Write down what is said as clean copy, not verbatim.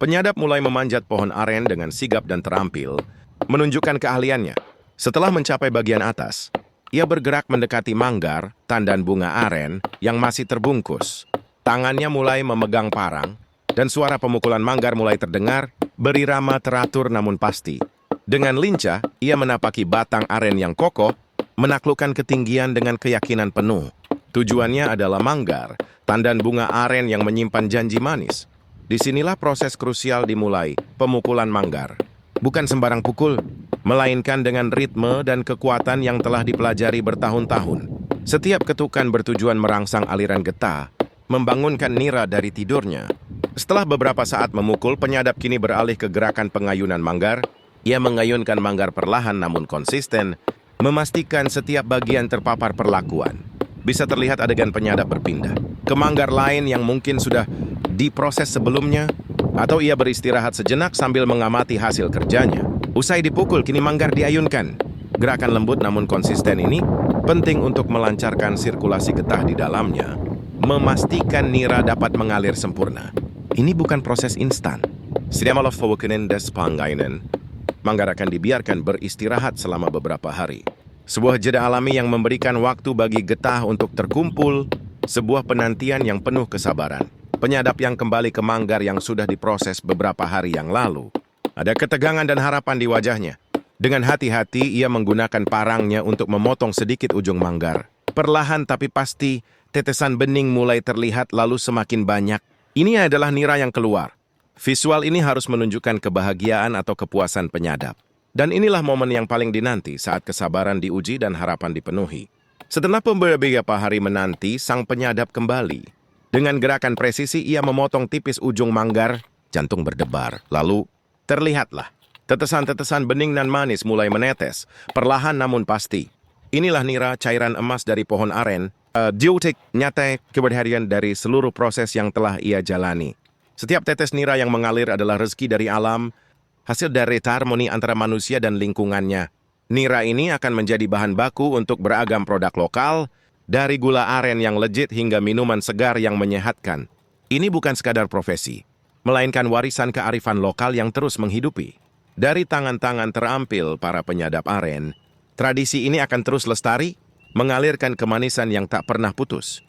Penyadap mulai memanjat pohon aren dengan sigap dan terampil, menunjukkan keahliannya. Setelah mencapai bagian atas, ia bergerak mendekati manggar, tandan bunga aren yang masih terbungkus. Tangannya mulai memegang parang, dan suara pemukulan manggar mulai terdengar, berirama teratur namun pasti. Dengan lincah, ia menapaki batang aren yang kokoh, menaklukkan ketinggian dengan keyakinan penuh. Tujuannya adalah manggar, tandan bunga aren yang menyimpan janji manis. Disinilah proses krusial dimulai, pemukulan manggar. Bukan sembarang pukul, melainkan dengan ritme dan kekuatan yang telah dipelajari bertahun-tahun. Setiap ketukan bertujuan merangsang aliran getah, membangunkan Nira dari tidurnya. Setelah beberapa saat memukul, penyadap kini beralih ke gerakan pengayunan manggar. Ia mengayunkan manggar perlahan namun konsisten, memastikan setiap bagian terpapar perlakuan. Bisa terlihat adegan penyadap berpindah ke manggar lain yang mungkin sudah diproses sebelumnya, atau ia beristirahat sejenak sambil mengamati hasil kerjanya. Usai dipukul, kini manggar diayunkan. Gerakan lembut namun konsisten ini penting untuk melancarkan sirkulasi getah di dalamnya, memastikan Nira dapat mengalir sempurna. Ini bukan proses instan. Sedamalah fawakinin des pangainan. Manggar akan dibiarkan beristirahat selama beberapa hari. Sebuah jeda alami yang memberikan waktu bagi getah untuk terkumpul, sebuah penantian yang penuh kesabaran. Penyadap yang kembali ke manggar yang sudah diproses beberapa hari yang lalu. Ada ketegangan dan harapan di wajahnya. Dengan hati-hati, ia menggunakan parangnya untuk memotong sedikit ujung manggar. Perlahan tapi pasti, tetesan bening mulai terlihat lalu semakin banyak. Ini adalah Nira yang keluar. Visual ini harus menunjukkan kebahagiaan atau kepuasan penyadap. Dan inilah momen yang paling dinanti saat kesabaran diuji dan harapan dipenuhi. Setelah beberapa hari menanti, sang penyadap kembali. Dengan gerakan presisi, ia memotong tipis ujung manggar, jantung berdebar. Lalu, terlihatlah. Tetesan-tetesan bening dan manis mulai menetes, perlahan namun pasti. Inilah Nira, cairan emas dari pohon aren, diutik nyata keberharian dari seluruh proses yang telah ia jalani. Setiap tetes Nira yang mengalir adalah rezeki dari alam, hasil dari harmoni antara manusia dan lingkungannya. Nira ini akan menjadi bahan baku untuk beragam produk lokal, dari gula aren yang legit hingga minuman segar yang menyehatkan. Ini bukan sekadar profesi, melainkan warisan kearifan lokal yang terus menghidupi. Dari tangan-tangan terampil para penyadap aren, tradisi ini akan terus lestari, mengalirkan kemanisan yang tak pernah putus.